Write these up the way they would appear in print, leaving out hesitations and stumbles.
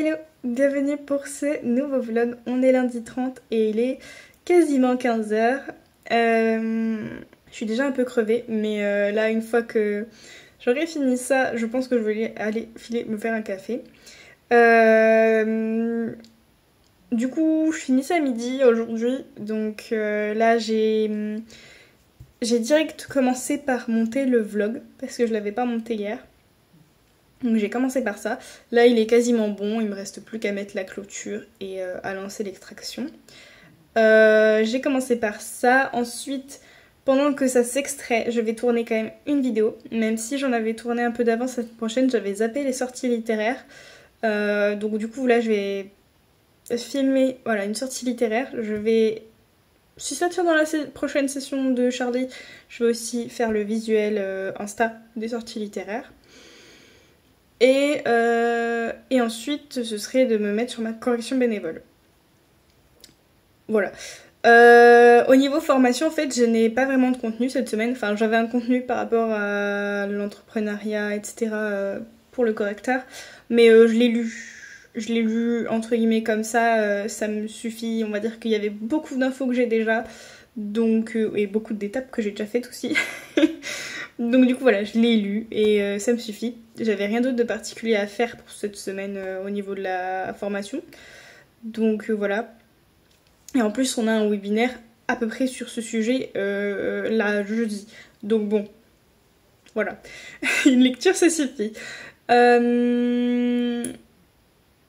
Hello, bienvenue pour ce nouveau vlog. On est lundi 30 et il est quasiment 15h. Je suis déjà un peu crevée, mais là une fois que j'aurai fini ça, je pense que je vais aller filer me faire un café. Du coup, je finis ça à midi aujourd'hui, donc là j'ai direct commencé par monter le vlog parce que je l'avais pas monté hier. Donc j'ai commencé par ça. Là il est quasiment bon, il me reste plus qu'à mettre la clôture et à lancer l'extraction. J'ai commencé par ça. Ensuite, pendant que ça s'extrait, je vais tourner quand même une vidéo. Même si j'en avais tourné un peu d'avance la semaine prochaine, j'avais zappé les sorties littéraires. Donc du coup là je vais filmer voilà, une sortie littéraire. Je vais, si ça tient dans la prochaine session de Charlie, je vais aussi faire le visuel Insta des sorties littéraires. Et ensuite, ce serait de me mettre sur ma correction bénévole. Voilà. Au niveau formation, en fait, je n'ai pas vraiment de contenu cette semaine. Enfin, j'avais un contenu par rapport à l'entrepreneuriat, etc. Pour le correcteur. Mais je l'ai lu. Je l'ai lu entre guillemets comme ça me suffit. On va dire qu'il y avait beaucoup d'infos que j'ai déjà. Donc, et beaucoup d'étapes que j'ai déjà faites aussi. Donc du coup voilà, je l'ai lu et ça me suffit. J'avais rien d'autre de particulier à faire pour cette semaine au niveau de la formation. Donc voilà. Et en plus on a un webinaire à peu près sur ce sujet là jeudi. Donc bon, voilà. Une lecture ça suffit.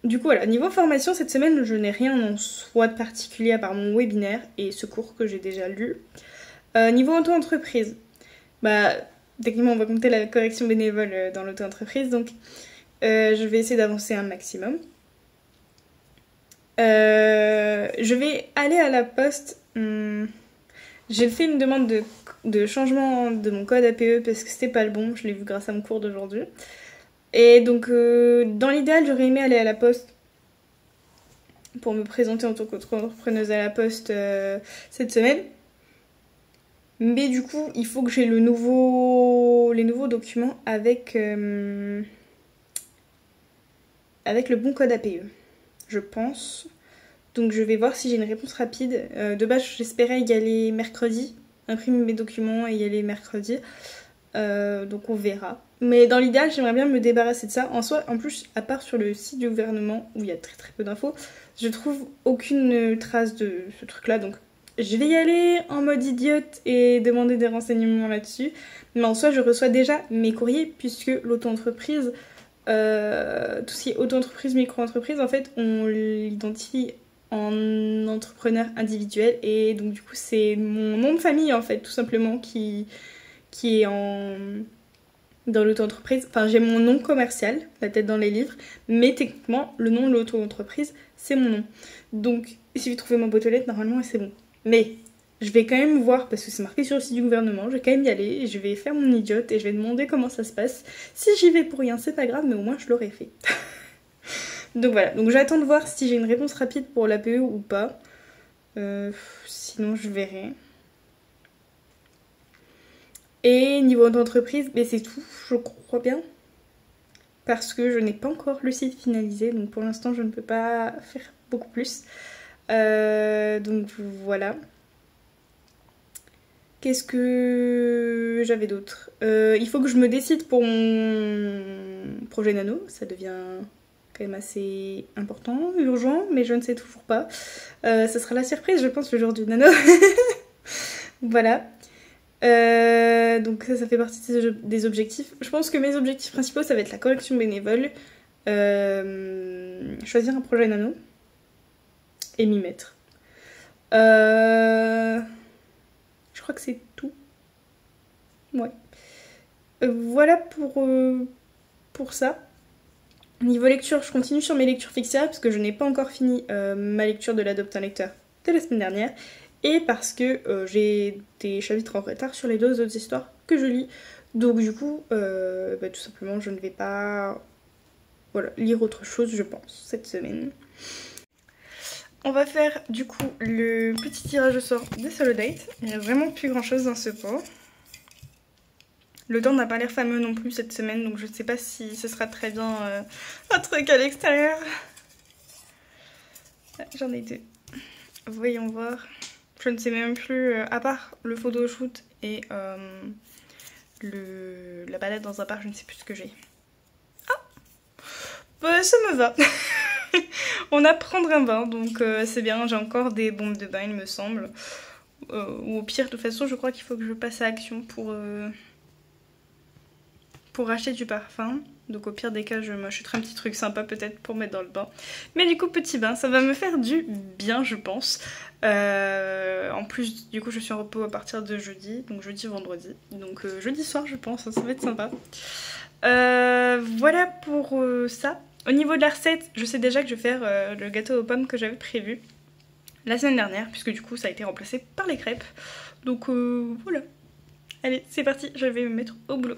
Du coup voilà, niveau formation cette semaine je n'ai rien en soi de particulier à part mon webinaire et ce cours que j'ai déjà lu. Niveau auto-entreprise, bah techniquement on va compter la correction bénévole dans l'auto-entreprise, donc je vais essayer d'avancer un maximum. Je vais aller à la poste. J'ai fait une demande de changement de mon code APE parce que c'était pas le bon, je l'ai vu grâce à mon cours d'aujourd'hui. Et donc dans l'idéal j'aurais aimé aller à la poste pour me présenter en tant qu'entrepreneuse à la poste cette semaine. Mais du coup, il faut que j'ai les nouveaux documents avec le bon code APE, je pense. Donc je vais voir si j'ai une réponse rapide. De base, j'espérais y aller mercredi, imprimer mes documents et y aller mercredi. Donc on verra. Mais dans l'idéal, j'aimerais bien me débarrasser de ça. En soi, en plus, à part sur le site du gouvernement, où il y a très très peu d'infos, je trouve aucune trace de ce truc-là. Donc je vais y aller en mode idiote et demander des renseignements là-dessus. Mais en soi, je reçois déjà mes courriers puisque l'auto-entreprise, tout ce qui est auto-entreprise, micro-entreprise, en fait, on l'identifie en entrepreneur individuel. Et donc du coup, c'est mon nom de famille, en fait, tout simplement, qui est dans l'auto-entreprise. Enfin, j'ai mon nom commercial, la tête dans les livres, mais techniquement, le nom de l'auto-entreprise, c'est mon nom. Donc, il suffit de trouver ma boîte aux lettres, normalement, et c'est bon. Mais je vais quand même voir, parce que c'est marqué sur le site du gouvernement, je vais quand même y aller, et je vais faire mon idiote, et je vais demander comment ça se passe. Si j'y vais pour rien, c'est pas grave, mais au moins je l'aurai fait. Donc voilà, donc j'attends de voir si j'ai une réponse rapide pour l'APE ou pas. Sinon, je verrai. Et niveau d'entreprise, mais c'est tout, je crois bien. Parce que je n'ai pas encore le site finalisé, donc pour l'instant je ne peux pas faire beaucoup plus. Donc voilà. Qu'est-ce que j'avais d'autre ? Il faut que je me décide pour mon projet nano, ça devient quand même assez important, urgent, mais je ne sais toujours pas. Ça sera la surprise, je pense, le jour du nano. Voilà. Donc ça fait partie des objectifs. Je pense que mes objectifs principaux, ça va être la correction bénévole, choisir un projet nano et m'y mettre. Je crois que c'est tout. Ouais. Voilà pour ça. Niveau lecture, je continue sur mes lectures fictionnelles parce que je n'ai pas encore fini ma lecture de l'Adopte un lecteur de la semaine dernière. Et parce que j'ai des chapitres en retard sur les 2 autres histoires que je lis. Donc du coup, tout simplement, je ne vais pas lire autre chose, je pense, cette semaine. On va faire du coup le petit tirage au sort de Solo Date. Il n'y a vraiment plus grand chose dans ce pot. Le temps n'a pas l'air fameux non plus cette semaine, donc je ne sais pas si ce sera très bien un truc à l'extérieur. J'en ai 2. Voyons voir. Je ne sais même plus, à part le photoshoot et la balade dans un parc, je ne sais plus ce que j'ai. Ah bah, ça me va. On a prendre un bain, donc c'est bien. J'ai encore des bombes de bain, il me semble. Ou au pire, de toute façon, je crois qu'il faut que je passe à Action pour acheter du parfum. Donc au pire des cas, je m'achèterai un petit truc sympa peut-être pour mettre dans le bain. Mais du coup, petit bain, ça va me faire du bien, je pense. En plus, du coup, je suis en repos à partir de jeudi, donc jeudi, vendredi. Donc jeudi soir, je pense, ça va être sympa. Voilà pour ça. Au niveau de la recette, je sais déjà que je vais faire le gâteau aux pommes que j'avais prévu la semaine dernière, puisque du coup, ça a été remplacé par les crêpes. Donc voilà. Allez, c'est parti, je vais me mettre au boulot.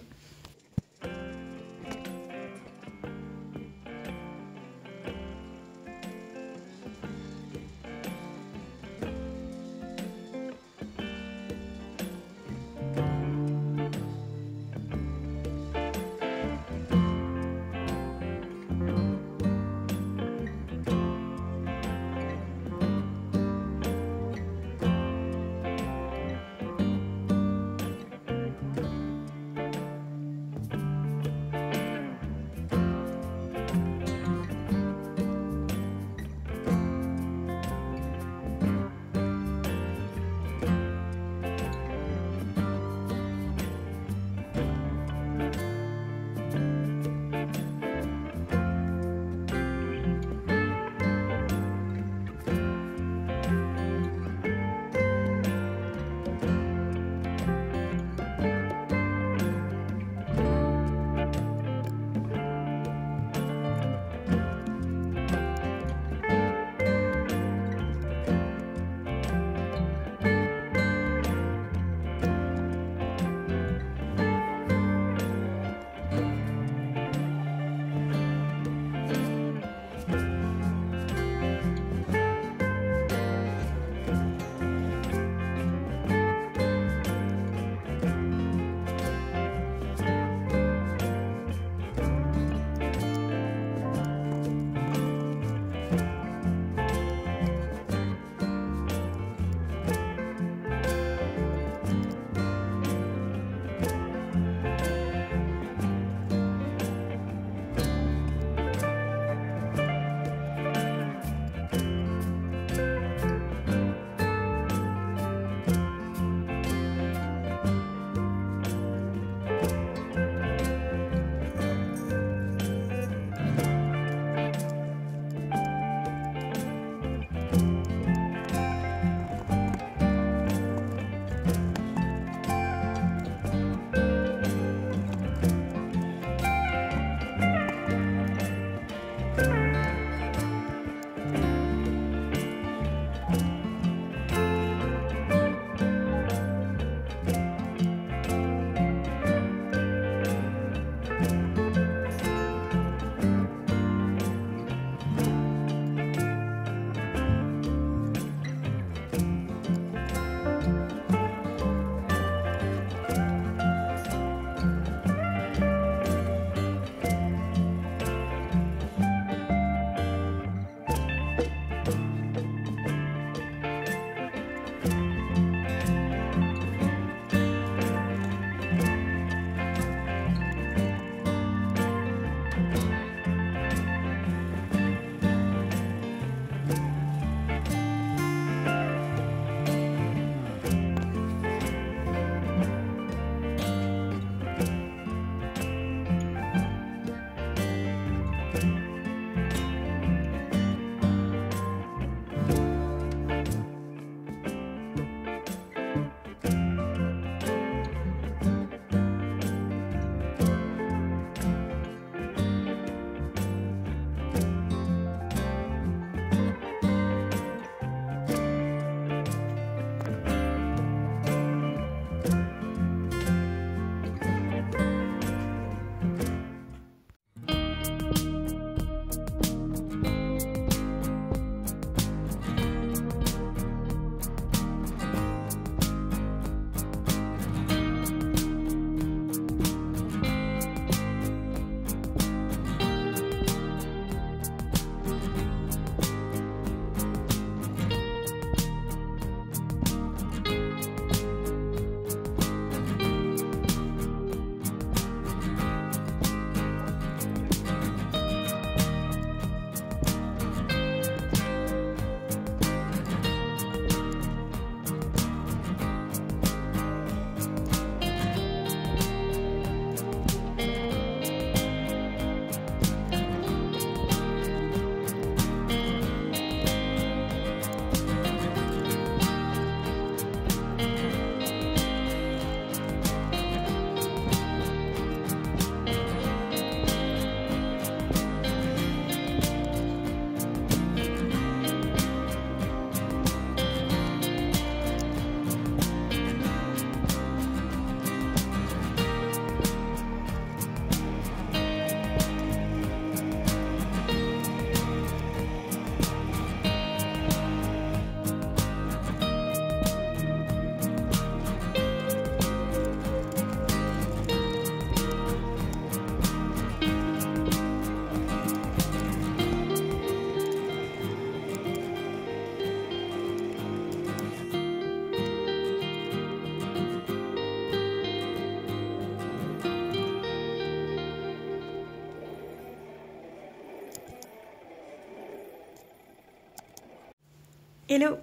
Hello!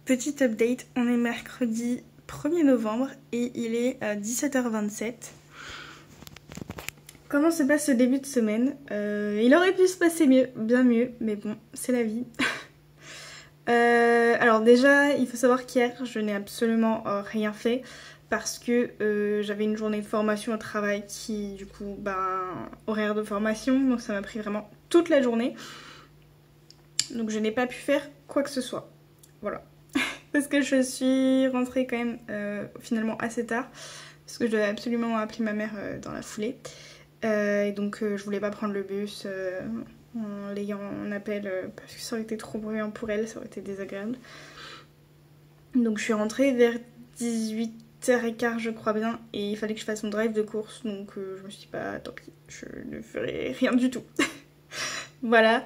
Petite update, on est mercredi 1er novembre et il est 17h27. Comment se passe ce début de semaine? Il aurait pu se passer mieux, bien mieux, mais bon, c'est la vie. Alors déjà, il faut savoir qu'hier, je n'ai absolument rien fait parce que j'avais une journée de formation au travail qui, du coup, horaire de formation, donc ça m'a pris vraiment toute la journée. Donc je n'ai pas pu faire quoi que ce soit. Voilà. Parce que je suis rentrée quand même finalement assez tard. Parce que je devais absolument appeler ma mère dans la foulée. Et donc je voulais pas prendre le bus en l'ayant en appel parce que ça aurait été trop bruyant pour elle, ça aurait été désagréable. Donc je suis rentrée vers 18h15 je crois bien. Et il fallait que je fasse mon drive de course. Donc je me suis dit bah tant pis, je ne ferai rien du tout. Voilà.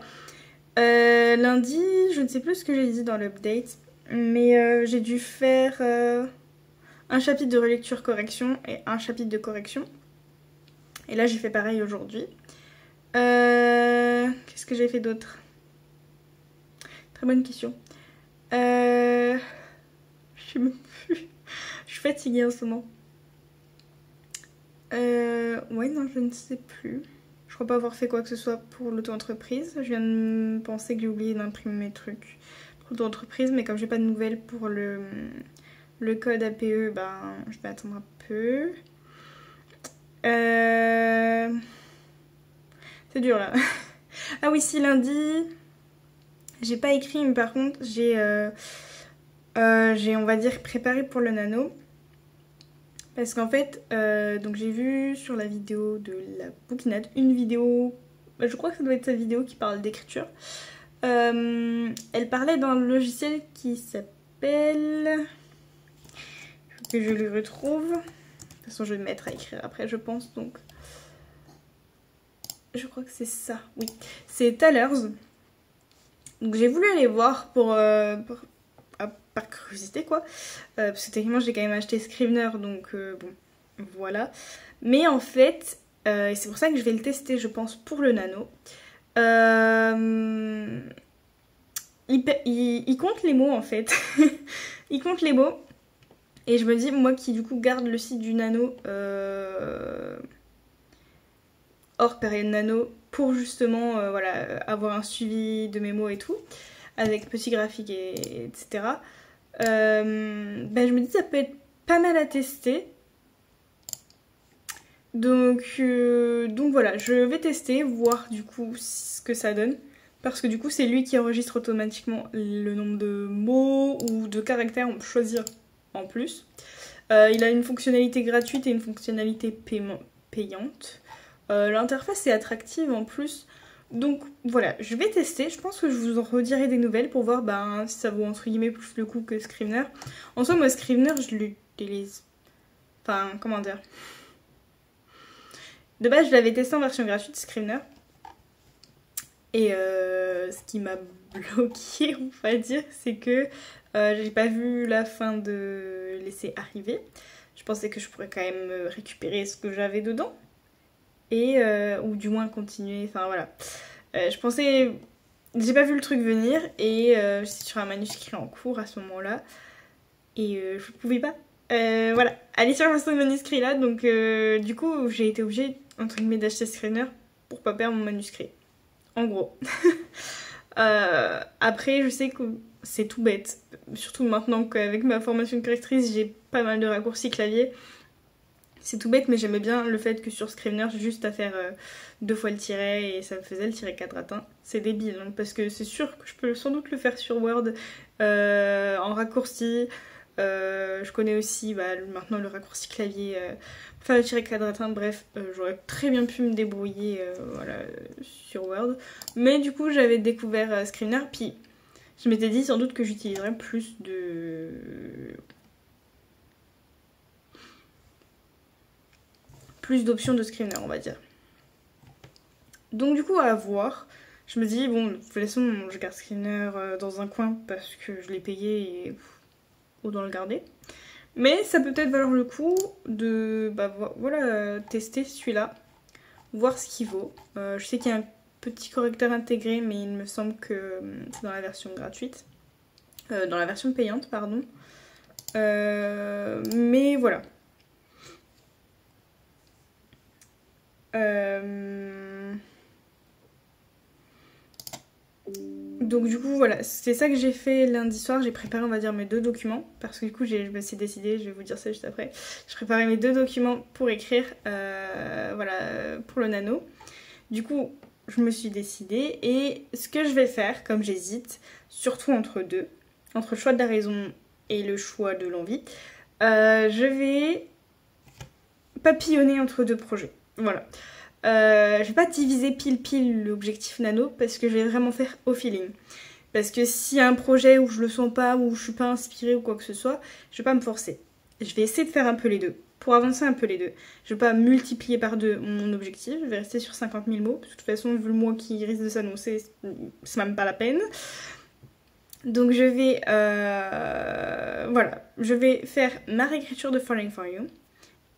Lundi, je ne sais plus ce que j'ai dit dans l'update, mais j'ai dû faire un chapitre de relecture correction et un chapitre de correction. Et là, j'ai fait pareil aujourd'hui. Qu'est-ce que j'ai fait d'autre? Très bonne question. Je sais même plus. Je suis fatiguée en ce moment. Ouais, non, je ne sais plus. Je crois pas avoir fait quoi que ce soit pour l'auto-entreprise. Je viens de me penser que j'ai oublié d'imprimer mes trucs pour l'auto-entreprise, mais comme j'ai pas de nouvelles pour le code APE, je vais attendre un peu. C'est dur là. Ah oui, si lundi, j'ai pas écrit, mais par contre, j'ai on va dire, préparé pour le nano. Parce qu'en fait, donc j'ai vu sur la vidéo de la bouquinade une vidéo, je crois que ça doit être sa vidéo qui parle d'écriture. Elle parlait d'un logiciel qui s'appelle... Il faut que je le retrouve. De toute façon, je vais me mettre à écrire après, je pense. Donc, je crois que c'est ça. Oui, c'est Thalers. Donc j'ai voulu aller voir par curiosité quoi, parce que techniquement j'ai quand même acheté Scrivener, donc bon, voilà. Mais en fait, et c'est pour ça que je vais le tester, je pense, pour le nano. Il compte les mots en fait. Il compte les mots. Et je me dis, moi qui du coup garde le site du nano hors période nano, pour justement voilà, avoir un suivi de mes mots et tout, avec petit graphique etc. Je me dis ça peut être pas mal à tester. Donc voilà, je vais tester, voir du coup ce que ça donne. Parce que du coup c'est lui qui enregistre automatiquement le nombre de mots ou de caractères, on peut choisir en plus. Il a une fonctionnalité gratuite et une fonctionnalité payante. L'interface est attractive en plus. Donc voilà, je vais tester. Je pense que je vous en redirai des nouvelles pour voir si ça vaut entre guillemets plus le coup que Scrivener. En soi, moi Scrivener, je l'utilise. Enfin, comment dire. De base, je l'avais testé en version gratuite, Scrivener. Et ce qui m'a bloqué, on va dire, c'est que j'ai pas vu la fin de laisser arriver. Je pensais que je pourrais quand même récupérer ce que j'avais dedans. Et ou du moins continuer, enfin voilà. Je pensais... J'ai pas vu le truc venir et j'étais sur un manuscrit en cours à ce moment-là. Et je pouvais pas. Voilà, aller sur ce manuscrit-là. Donc du coup, j'ai été obligée, entre guillemets, d'acheter Scrivener pour pas perdre mon manuscrit. En gros. Après, je sais que c'est tout bête. Surtout maintenant qu'avec ma formation de correctrice, j'ai pas mal de raccourcis clavier. C'est tout bête, mais j'aimais bien le fait que sur Scrivener, j'ai juste à faire 2 fois le tiret et ça me faisait le tiret quadratin. C'est débile, hein, parce que c'est sûr que je peux sans doute le faire sur Word en raccourci. Je connais aussi maintenant le raccourci clavier pour faire le tiret quadratin. Bref, j'aurais très bien pu me débrouiller voilà, sur Word. Mais du coup, j'avais découvert Scrivener, puis je m'étais dit sans doute que j'utiliserais plus d'options de Scrivener, on va dire. Donc du coup, à voir. Je me dis, bon, de toute façon, je garde Scrivener dans un coin parce que je l'ai payé et autant le garder. Mais ça peut peut-être valoir le coup de voilà, tester celui-là, voir ce qu'il vaut. Je sais qu'il y a un petit correcteur intégré, mais il me semble que c'est dans la version gratuite. dans la version payante, pardon. Mais voilà. Donc du coup voilà, c'est ça que j'ai fait lundi soir. J'ai préparé on va dire mes 2 documents. Parce que du coup je me suis décidée, je vais vous dire ça juste après. J'ai préparé mes 2 documents pour écrire voilà, pour le nano. Du coup je me suis décidée. Et ce que je vais faire, comme j'hésite, surtout entre deux, entre le choix de la raison et le choix de l'envie, je vais papillonner entre 2 projets. Voilà. Je vais pas diviser pile l'objectif nano parce que je vais vraiment faire au feeling. Parce que s'il y a un projet où je le sens pas, où je suis pas inspirée ou quoi que ce soit, je vais pas me forcer. Je vais essayer de faire un peu les deux, pour avancer un peu les deux. Je vais pas multiplier par 2 mon objectif, je vais rester sur 50 000 mots. Parce que de toute façon, vu le mois qui risque de s'annoncer, c'est même pas la peine. Donc je vais, voilà, je vais faire ma réécriture de Falling For You.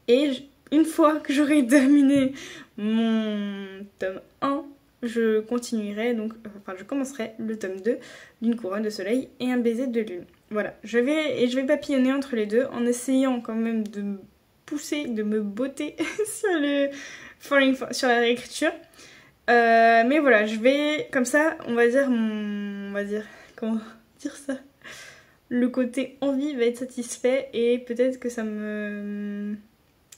Et une fois que j'aurai terminé mon tome 1, je continuerai, donc, enfin je commencerai le tome 2 d'une couronne de soleil et un baiser de lune. Voilà, je vais papillonner entre les deux en essayant quand même de me pousser, de me botter sur la réécriture. Mais voilà, je vais, comme ça, on va dire, comment dire ça, le côté envie va être satisfait et peut-être que ça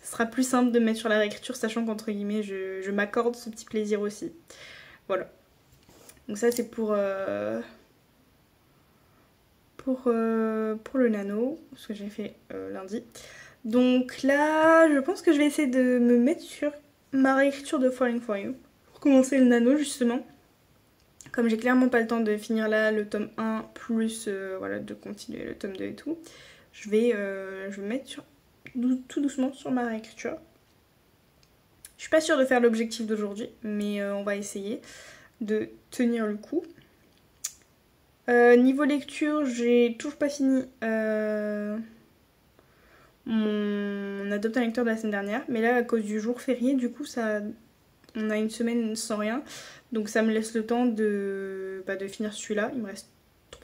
sera plus simple de mettre sur la réécriture, sachant qu'entre guillemets, je m'accorde ce petit plaisir aussi. Voilà. Donc ça, c'est pour le nano, ce que j'ai fait lundi. Donc là, je pense que je vais essayer de me mettre sur ma réécriture de Falling For You. Pour commencer le nano, justement. Comme j'ai clairement pas le temps de finir là le tome 1, plus voilà, de continuer le tome 2 et tout, je vais me mettre tout doucement sur ma réécriture. Je suis pas sûre de faire l'objectif d'aujourd'hui, mais on va essayer de tenir le coup. Niveau lecture, j'ai toujours pas fini mon adopte un lecteur de la semaine dernière, mais là à cause du jour férié, du coup on a une semaine sans rien, donc ça me laisse le temps de finir celui-là. Il me reste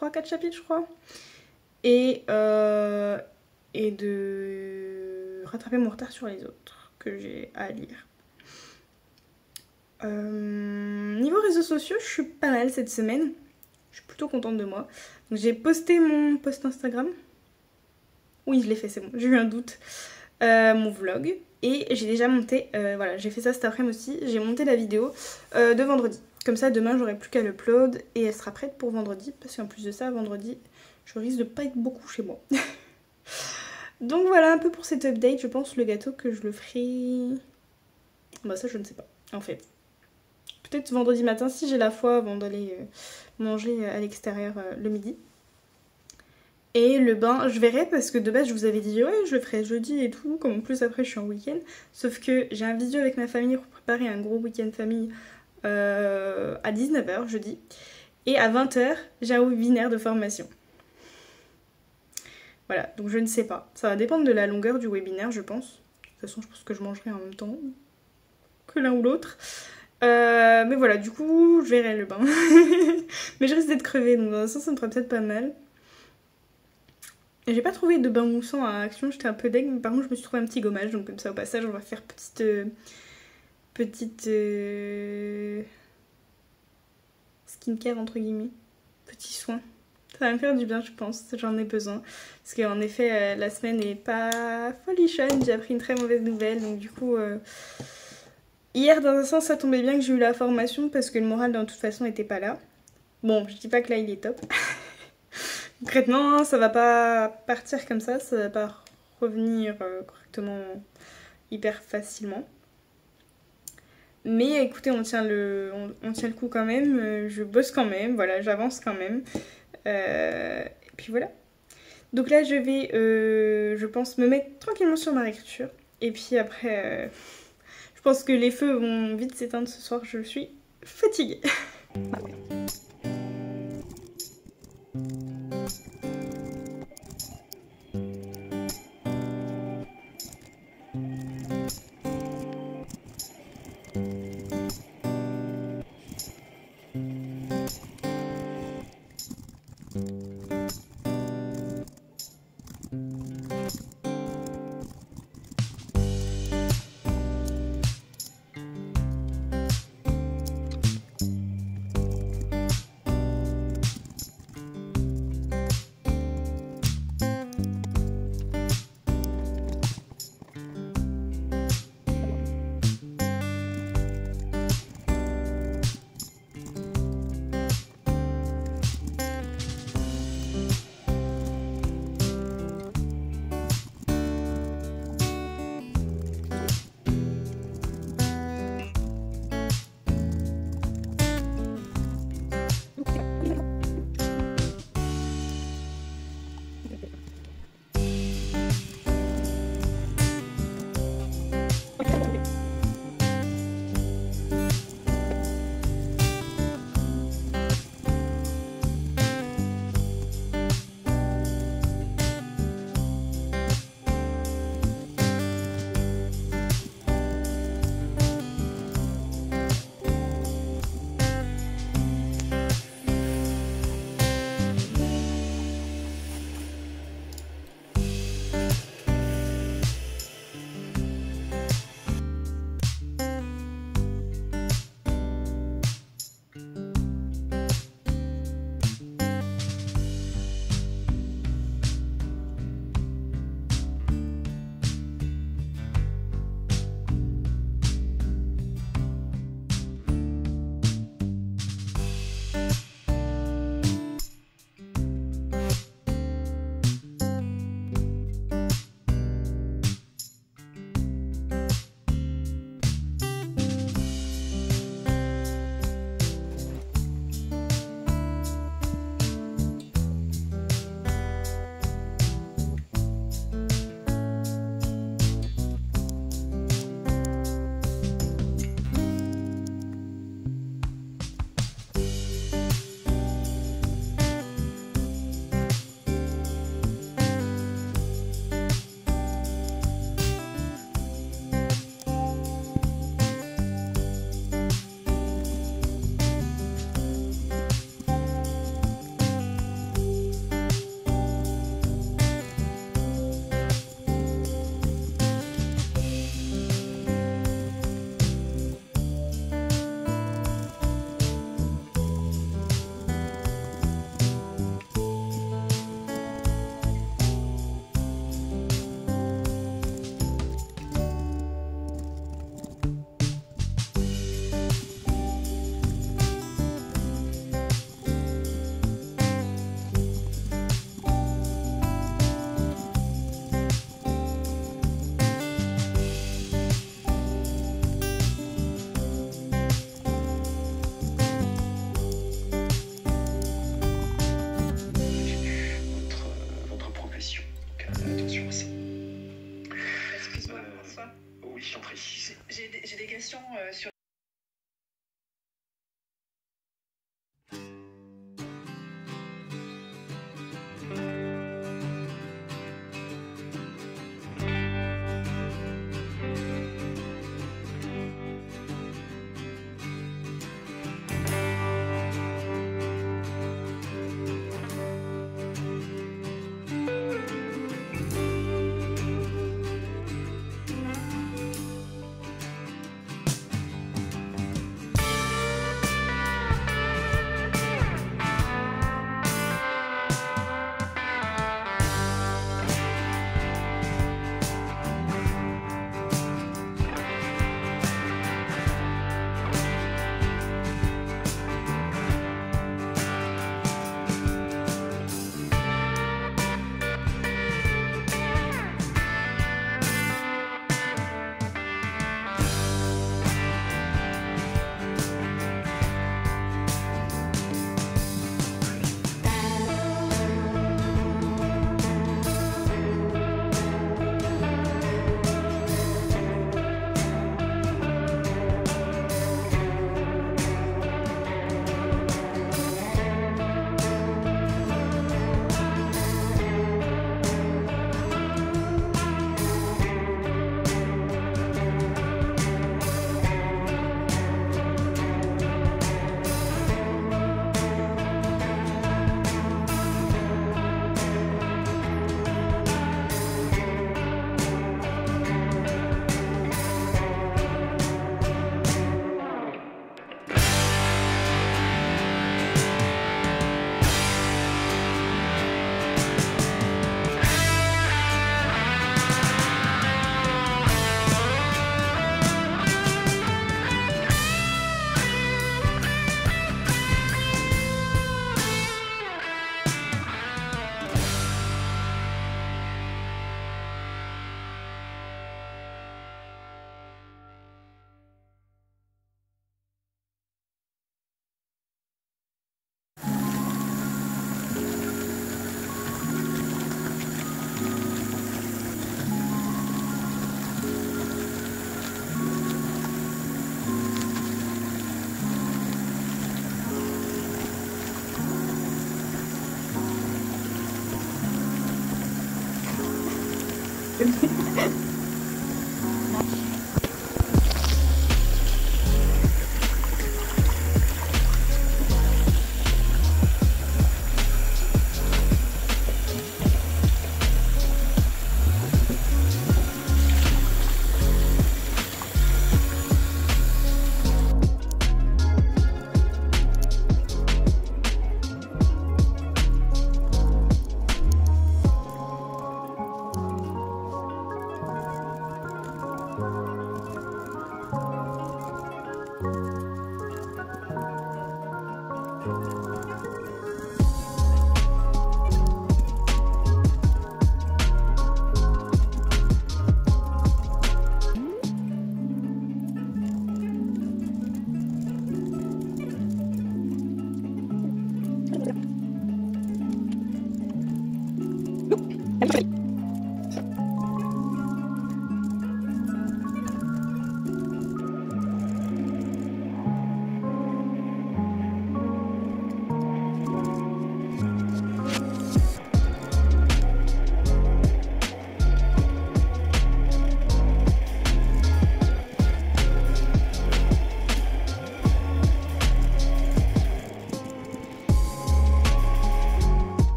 3-4 chapitres je crois, et de rattraper mon retard sur les autres que j'ai à lire. Niveau réseaux sociaux, je suis pas mal cette semaine. Je suis plutôt contente de moi. Donc j'ai posté mon post Instagram. Oui, je l'ai fait, c'est bon. J'ai eu un doute. Mon vlog. Et j'ai déjà monté, voilà, j'ai fait ça cet après-midi aussi. J'ai monté la vidéo de vendredi. Comme ça, demain, j'aurai plus qu'à l'upload et elle sera prête pour vendredi. Parce qu'en plus de ça, vendredi, je risque de pas être beaucoup chez moi. Donc voilà un peu pour cette update. Je pense le gâteau que je le ferai... Bah ça, je ne sais pas, en fait. Peut-être vendredi matin si j'ai la foi avant d'aller manger à l'extérieur le midi. Et le bain, je verrai parce que de base je vous avais dit ouais je le ferai jeudi et tout, comme en plus après je suis en week-end. Sauf que j'ai un visio avec ma famille pour préparer un gros week-end famille à 19h jeudi. Et à 20h j'ai un webinaire de formation. Voilà, donc je ne sais pas. Ça va dépendre de la longueur du webinaire je pense. De toute façon je pense que je mangerai en même temps que l'un ou l'autre. Mais voilà, du coup, je verrai le bain. Mais je risque d'être crevée, donc dans un sens, ça me ferait peut-être pas mal. J'ai pas trouvé de bain moussant à Action, j'étais un peu deg, mais par contre, je me suis trouvé un petit gommage, donc comme ça, au passage, on va faire petite skincare, entre guillemets. Petit soin. Ça va me faire du bien, je pense, j'en ai besoin. Parce qu'en effet, la semaine est pas folichonne, j'ai appris une très mauvaise nouvelle, donc du coup... Hier, dans un sens, ça tombait bien que j'ai eu la formation parce que le moral, de toute façon, n'était pas là. Bon, je dis pas que là, il est top. Concrètement, ça va pas partir comme ça va pas revenir correctement hyper facilement. Mais écoutez, on tient le coup quand même. Je bosse quand même, voilà, j'avance quand même. Et puis voilà. Donc là, je vais, je pense, me mettre tranquillement sur ma réécriture. Et puis après... je pense que les feux vont vite s'éteindre ce soir, je suis fatiguée.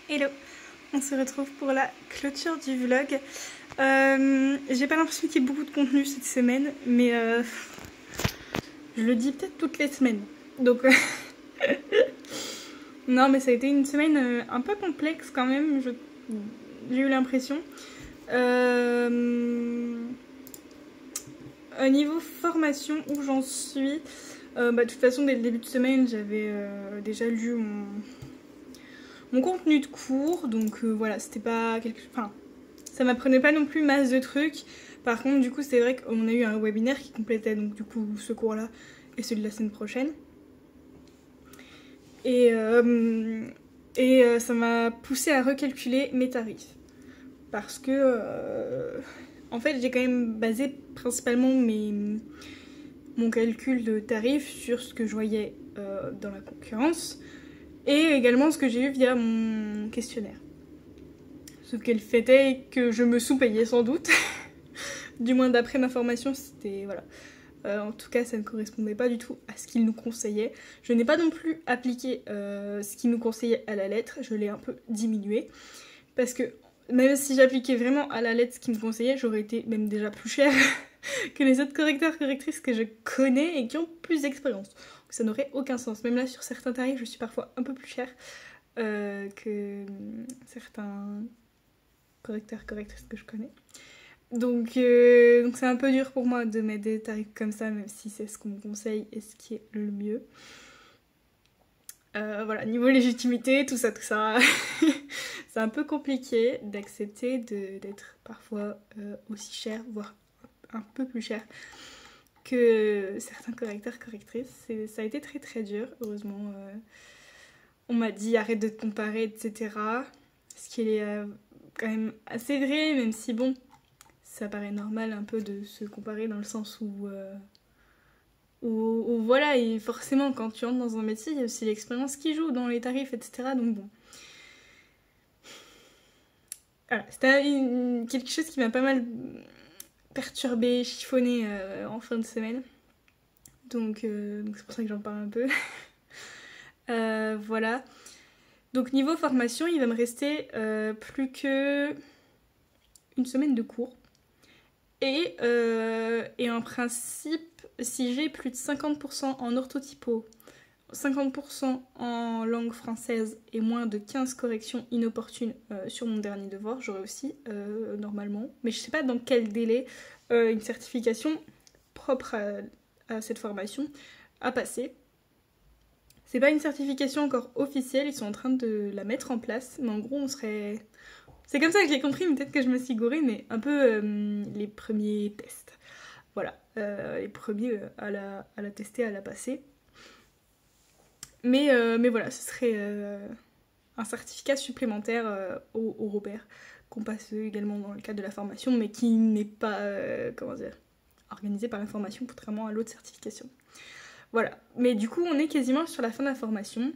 Hello, on se retrouve pour la clôture du vlog. J'ai pas l'impression qu'il y ait beaucoup de contenu cette semaine, mais je le dis peut-être toutes les semaines. Donc non, mais ça a été une semaine un peu complexe quand même, j'ai eu l'impression. Au niveau formation, où j'en suis, de toute façon dès le début de semaine j'avais déjà lu mon contenu de cours, donc voilà, c'était pas quelque chose, enfin ça m'apprenait pas non plus masse de trucs. Par contre du coup c'est vrai qu'on a eu un webinaire qui complétait donc du coup ce cours là et celui de la semaine prochaine, et ça m'a poussé à recalculer mes tarifs parce que en fait j'ai quand même basé principalement mon calcul de tarifs sur ce que je voyais dans la concurrence et également ce que j'ai eu via mon questionnaire. Sauf que le fait est que je me sous-payais sans doute, du moins d'après ma formation, c'était voilà. En tout cas ça ne correspondait pas du tout à ce qu'il nous conseillait. Je n'ai pas non plus appliqué ce qu'il nous conseillait à la lettre, je l'ai un peu diminué. Parce que même si j'appliquais vraiment à la lettre ce qu'il me conseillait, j'aurais été même déjà plus chère que les autres correcteurs, correctrices que je connais et qui ont plus d'expérience. Ça n'aurait aucun sens. Même là sur certains tarifs je suis parfois un peu plus chère que certains correcteurs, correctrices que je connais. Donc c'est un peu dur pour moi de mettre des tarifs comme ça, même si c'est ce qu'on me conseille et ce qui est le mieux. Voilà, niveau légitimité, tout ça, c'est un peu compliqué d'accepter d'être parfois aussi cher, voire un peu plus cher que certains correcteurs, correctrices. Ça a été très très dur, heureusement. On m'a dit arrête de te comparer, etc. Ce qui est quand même assez vrai, même si bon, ça paraît normal un peu de se comparer dans le sens où voilà, et forcément quand tu entres dans un métier, il y a aussi l'expérience qui joue dans les tarifs, etc. Donc bon. Voilà, c'était quelque chose qui m'a pas mal perturbée, chiffonnée en fin de semaine. Donc c'est pour ça que j'en parle un peu. Voilà. Donc niveau formation, il va me rester plus que une semaine de cours. Et en principe, si j'ai plus de 50% en orthotypo, 50% en langue française et moins de 15 corrections inopportunes sur mon dernier devoir, j'aurai aussi normalement, mais je sais pas dans quel délai, une certification propre à cette formation à passer. C'est pas une certification encore officielle, ils sont en train de la mettre en place, mais en gros on serait... C'est comme ça que je l'ai compris, mais peut-être que je me suis gourée, mais un peu les premiers tests. Voilà, les premiers à la tester, à la passer. Mais voilà, ce serait un certificat supplémentaire au repère qu'on passe également dans le cadre de la formation, mais qui n'est pas, organisé par la formation, contrairement à l'autre certification. Voilà, mais du coup on est quasiment sur la fin de la formation.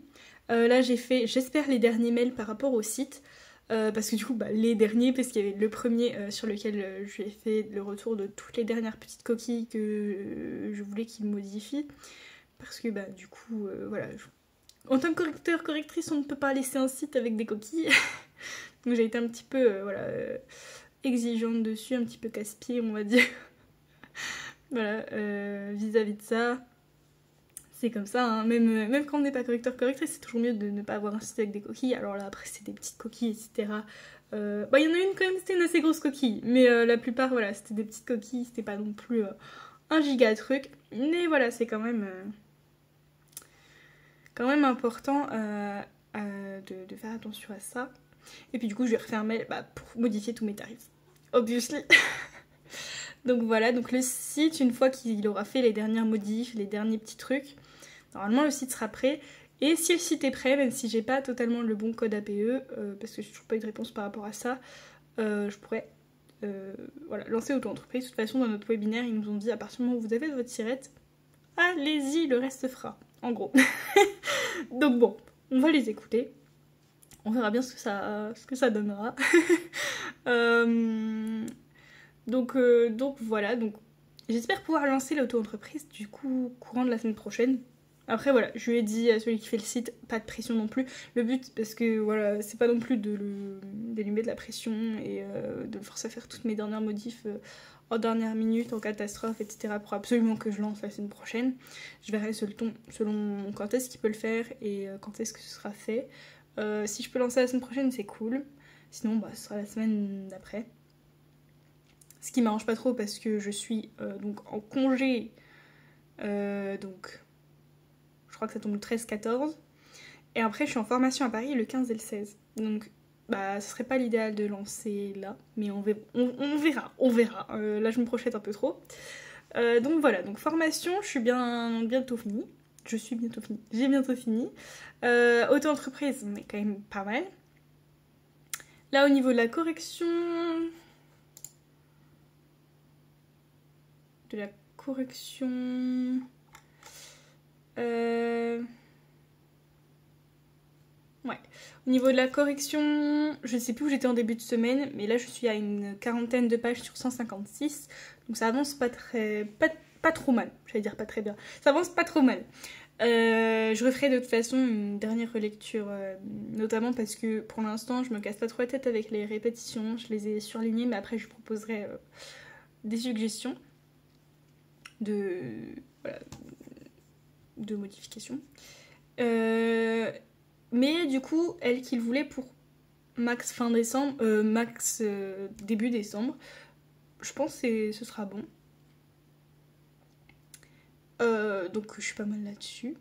Là j'ai fait, j'espère, les derniers mails par rapport au site. Parce que du coup, les derniers, parce qu'il y avait le premier sur lequel je lui ai fait le retour de toutes les dernières petites coquilles que je voulais qu'il modifie. Parce que du coup, voilà. En tant que correcteur, correctrice, on ne peut pas laisser un site avec des coquilles. Donc j'ai été un petit peu exigeante dessus, un petit peu casse-pied, on va dire. Voilà, vis-à-vis de ça. C'est comme ça, hein. Même quand on n'est pas correcteur, correctrice, c'est toujours mieux de ne pas avoir un site avec des coquilles. Alors là, après, c'est des petites coquilles, etc. Il y en a une quand même, c'était une assez grosse coquille. Mais la plupart, voilà, c'était des petites coquilles, c'était pas non plus un giga truc. Mais voilà, c'est quand même important de faire attention à ça. Et puis du coup, je vais refaire un mail pour modifier tous mes tarifs. Obviously. Donc voilà, donc le site, une fois qu'il aura fait les dernières modifs, les derniers petits trucs, normalement le site sera prêt. Et si le site est prêt, même si j'ai pas totalement le bon code APE, parce que j'ai toujours pas eu de réponse par rapport à ça, je pourrais lancer auto-entreprise. De toute façon, dans notre webinaire, ils nous ont dit à partir du moment où vous avez votre sirette, allez-y, le reste fera, en gros. Donc bon, on va les écouter. On verra bien ce que ça donnera. Donc voilà, donc j'espère pouvoir lancer l'auto-entreprise du coup courant de la semaine prochaine. Après voilà, je lui ai dit à celui qui fait le site, pas de pression non plus. Le but, parce que voilà, c'est pas non plus de lui mettre de la pression et de le forcer à faire toutes mes dernières modifs en dernière minute, en catastrophe, etc. pour absolument que je lance la semaine prochaine. Je verrai selon quand est-ce qu'il peut le faire et quand est-ce que ce sera fait. Si je peux lancer la semaine prochaine, c'est cool. Sinon, ce sera la semaine d'après. Ce qui m'arrange pas trop parce que je suis donc en congé. Donc, je crois que ça tombe le 13-14. Et après, je suis en formation à Paris le 15 et le 16. Donc, ce serait pas l'idéal de lancer là. Mais on verra. Là, je me projette un peu trop. Donc voilà, donc formation, je suis bientôt finie. J'ai bientôt fini. Auto-entreprise, on est quand même pas mal. Là, au niveau de la correction... Ouais. Au niveau de la correction, je sais plus où j'étais en début de semaine, mais là je suis à une 40aine de pages sur 156. Donc ça avance pas trop mal. J'allais dire pas très bien. Ça avance pas trop mal. Je referai de toute façon une dernière relecture, notamment parce que pour l'instant je me casse pas trop la tête avec les répétitions. Je les ai surlignées, mais après je proposerai des suggestions de modifications. Mais du coup, elle qu'il voulait pour max fin décembre, début décembre, je pense que ce sera bon. Donc je suis pas mal là-dessus.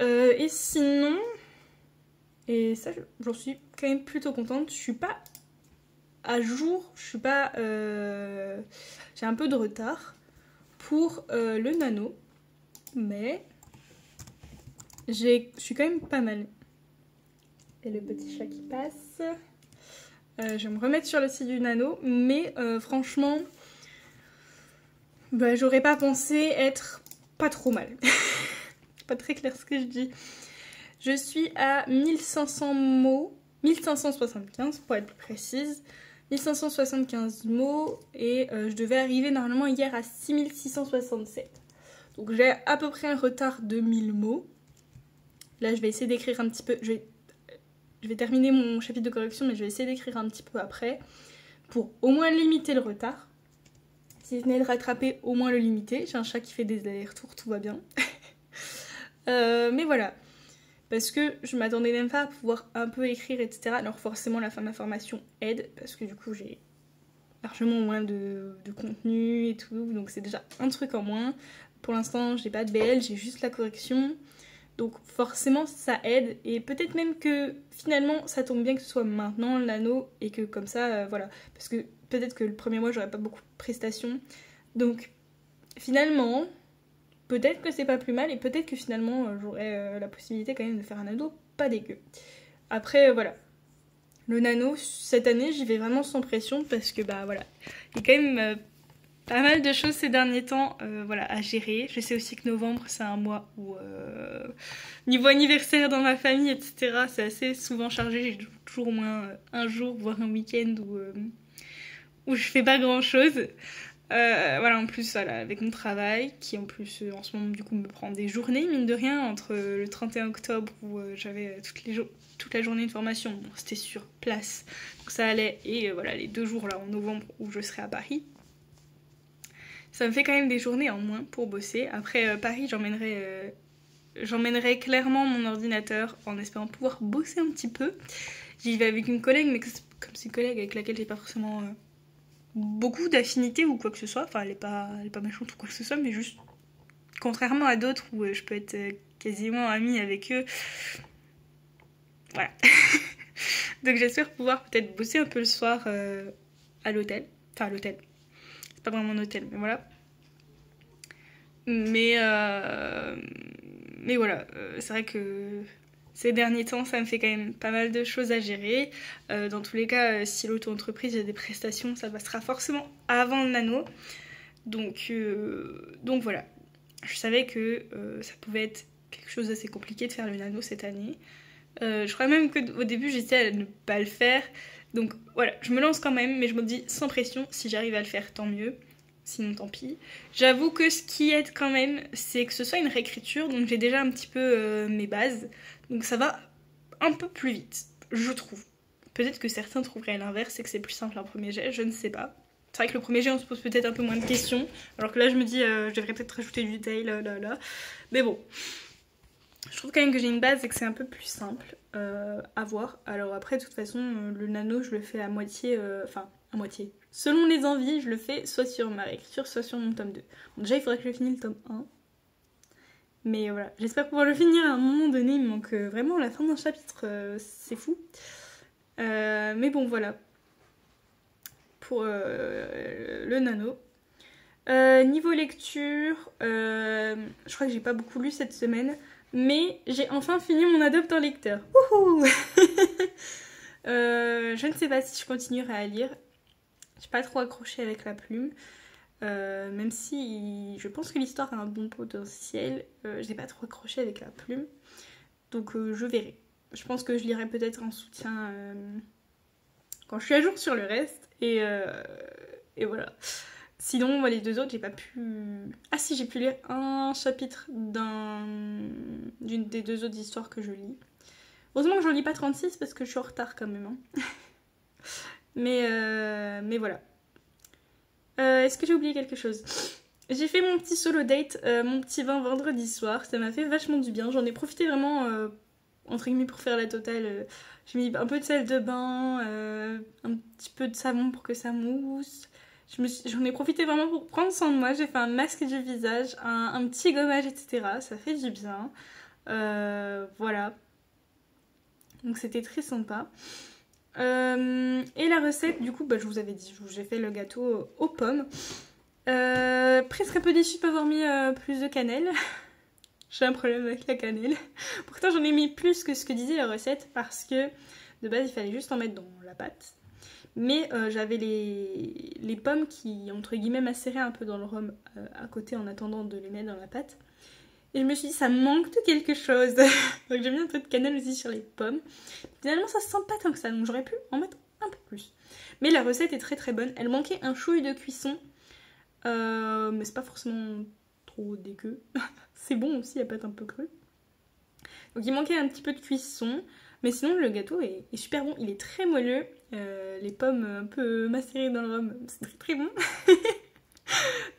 Et sinon, et ça j'en suis quand même plutôt contente, je suis pas à jour, j'ai un peu de retard pour le nano, mais je suis quand même pas mal. Et le petit chat qui passe. Je vais me remettre sur le site du nano, mais franchement, j'aurais pas pensé être pas trop mal. C'est pas très clair ce que je dis. Je suis à 1500 mots, 1575 pour être plus précise. 1575 mots et je devais arriver normalement hier à 6667. Donc j'ai à peu près un retard de 1000 mots. Là je vais essayer d'écrire un petit peu, je vais terminer mon chapitre de correction, mais je vais essayer d'écrire un petit peu après pour au moins limiter le retard. Si je venais de rattraper, au moins le limiter. J'ai un chat qui fait des allers-retours, tout va bien. Mais voilà. Parce que je m'attendais même pas à pouvoir un peu écrire, etc. Alors forcément la fin de ma formation aide, parce que du coup j'ai largement moins de contenu et tout, donc c'est déjà un truc en moins. Pour l'instant, j'ai pas de BL, j'ai juste la correction. Donc forcément ça aide et peut-être même que finalement ça tombe bien que ce soit maintenant l'anneau et que comme ça voilà, parce que peut-être que le premier mois j'aurais pas beaucoup de prestations, donc finalement peut-être que c'est pas plus mal et peut-être que finalement j'aurais la possibilité quand même de faire un anneau pas dégueu. Après voilà, le nano cette année j'y vais vraiment sans pression parce que bah voilà, il y a quand même pas mal de choses ces derniers temps voilà, à gérer. Je sais aussi que novembre, c'est un mois où, niveau anniversaire dans ma famille, etc., c'est assez souvent chargé. J'ai toujours au moins un jour, voire un week-end où je fais pas grand-chose. Voilà, en plus, voilà, avec mon travail, qui en plus, en ce moment, du coup, me prend des journées, mine de rien, entre le 31 octobre où j'avais toute la journée de formation. Bon, c'était sur place, donc ça allait. Et voilà, les 2 jours là en novembre où je serai à Paris. Ça me fait quand même des journées en moins pour bosser. Après, Paris, j'emmènerai clairement mon ordinateur en espérant pouvoir bosser un petit peu. J'y vais avec une collègue, mais comme c'est une collègue avec laquelle j'ai pas forcément beaucoup d'affinités ou quoi que ce soit. Enfin, elle est pas méchante ou quoi que ce soit, mais juste contrairement à d'autres où je peux être quasiment amie avec eux. Voilà. Donc j'espère pouvoir peut-être bosser un peu le soir à l'hôtel. Enfin, à l'hôtel. C'est pas vraiment un hôtel, mais voilà. Mais voilà, c'est vrai que ces derniers temps, ça me fait quand même pas mal de choses à gérer. Dans tous les cas, si l'auto-entreprise a des prestations, ça passera forcément avant le nano. Donc voilà, je savais que ça pouvait être quelque chose d'assez compliqué de faire le nano cette année. Je crois même qu'au début, j'essayais à ne pas le faire. Donc voilà, je me lance quand même, mais je me dis sans pression, si j'arrive à le faire, tant mieux. Sinon tant pis. J'avoue que ce qui aide quand même, c'est que ce soit une réécriture, donc j'ai déjà un petit peu mes bases, donc ça va un peu plus vite, je trouve. Peut-être que certains trouveraient l'inverse, c'est que c'est plus simple un premier jet, je ne sais pas. C'est vrai que le premier jet, on se pose peut-être un peu moins de questions, alors que là je me dis, je devrais peut-être rajouter du détail, là. Mais bon, je trouve quand même que j'ai une base et que c'est un peu plus simple à voir. Alors après, de toute façon, le nano, je le fais à moitié, à moitié. Selon les envies, je le fais soit sur ma réécriture, soit sur mon tome 2. Bon, déjà, il faudrait que je finisse le tome 1. Mais voilà, j'espère pouvoir le finir à un moment donné. Il me manque vraiment la fin d'un chapitre, c'est fou. Mais bon, voilà. Pour le nano. Niveau lecture, je crois que j'ai pas beaucoup lu cette semaine. Mais j'ai enfin fini mon adopteur lecteur. Wouhou. Je ne sais pas si je continuerai à lire. J'ai pas trop accroché avec la plume. Même si je pense que l'histoire a un bon potentiel, j'ai pas trop accroché avec la plume. Donc je verrai. Je pense que je lirai peut-être en soutien quand je suis à jour sur le reste. Et voilà. Sinon, moi, les 2 autres, j'ai pas pu... Ah si, j'ai pu lire un chapitre d'une des 2 autres histoires que je lis. Heureusement que j'en lis pas 36 parce que je suis en retard quand même. Hein. Mais voilà. Est-ce que j'ai oublié quelque chose? J'ai fait mon petit solo date, mon petit vin vendredi soir. Ça m'a fait vachement du bien. J'en ai profité vraiment, entre guillemets, pour faire la totale. J'ai mis un peu de sel de bain, un petit peu de savon pour que ça mousse. J'en ai profité vraiment pour prendre soin de moi. J'ai fait un masque du visage, un petit gommage, etc. Ça fait du bien. Voilà. Donc c'était très sympa. Et la recette, du coup, je vous avais dit, j'ai fait le gâteau aux pommes. Presque un peu déçue de pas avoir mis plus de cannelle. J'ai un problème avec la cannelle. Pourtant, j'en ai mis plus que ce que disait la recette parce que de base, il fallait juste en mettre dans la pâte. Mais j'avais les pommes qui, entre guillemets, macéraient un peu dans le rhum à côté en attendant de les mettre dans la pâte. Et je me suis dit, ça manque de quelque chose. Donc j'ai mis un peu de cannelle aussi sur les pommes. Finalement, ça se sent pas tant que ça, donc j'aurais pu en mettre un peu plus. Mais la recette est très très bonne. Elle manquait un chouille de cuisson. Mais c'est pas forcément trop dégueu. C'est bon aussi, la pâte un peu crue. Donc il manquait un petit peu de cuisson. Mais sinon, le gâteau est super bon. Il est très moelleux. Les pommes un peu macérées dans le rhum, c'est très très bon.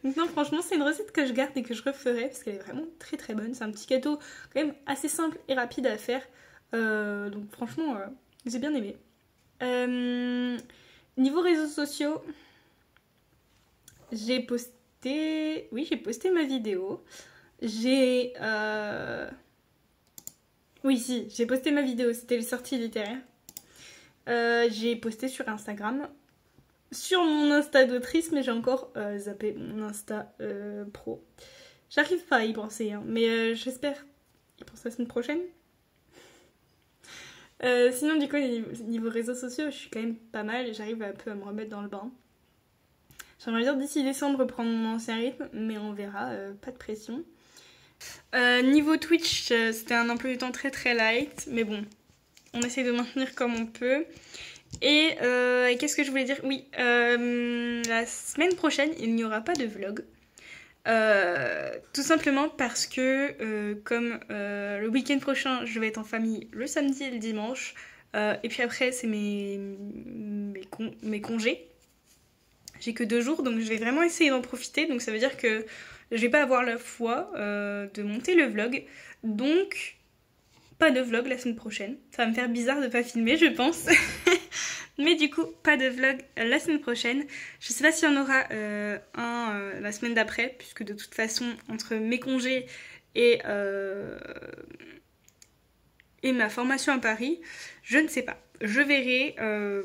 Donc non, franchement, c'est une recette que je garde et que je referai parce qu'elle est vraiment très très bonne. C'est un petit gâteau quand même assez simple et rapide à faire. Donc franchement, j'ai bien aimé. Niveau réseaux sociaux, j'ai posté... Oui, j'ai posté ma vidéo. J'ai... Oui, si, j'ai posté ma vidéo, c'était les sorties littéraires. J'ai posté sur Instagram, sur mon Insta d'autrice, mais j'ai encore zappé mon Insta pro. J'arrive pas à y penser, hein, mais j'espère y penser la semaine prochaine. Sinon, du coup, niveau réseaux sociaux, je suis quand même pas mal et j'arrive un peu à me remettre dans le bain. J'aimerais dire d'ici décembre reprendre mon ancien rythme, mais on verra, pas de pression. Niveau Twitch, c'était un emploi du temps très très light, mais bon, on essaie de maintenir comme on peut. Et qu'est-ce que je voulais dire? Oui, la semaine prochaine, il n'y aura pas de vlog. Tout simplement parce que comme le week-end prochain, je vais être en famille le samedi et le dimanche. Et puis après, c'est mes congés. J'ai que 2 jours, donc je vais vraiment essayer d'en profiter. Donc ça veut dire que je vais pas avoir la foi de monter le vlog. Donc, pas de vlog la semaine prochaine. Ça va me faire bizarre de pas filmer, je pense. Mais du coup, pas de vlog la semaine prochaine. Je sais pas s'il y en aura un la semaine d'après, puisque de toute façon, entre mes congés et ma formation à Paris, je ne sais pas. Je verrai.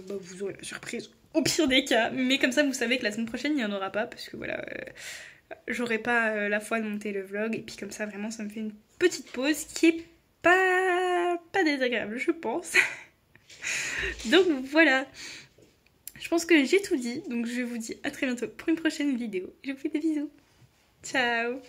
Vous aurez la surprise au pire des cas. Mais comme ça, vous savez que la semaine prochaine, il n'y en aura pas, parce que voilà, j'aurai pas la foi de monter le vlog. Et puis comme ça, vraiment, ça me fait une petite pause qui est pas désagréable, je pense. Donc voilà, je pense que j'ai tout dit, donc je vous dis à très bientôt pour une prochaine vidéo. Je vous fais des bisous. Ciao.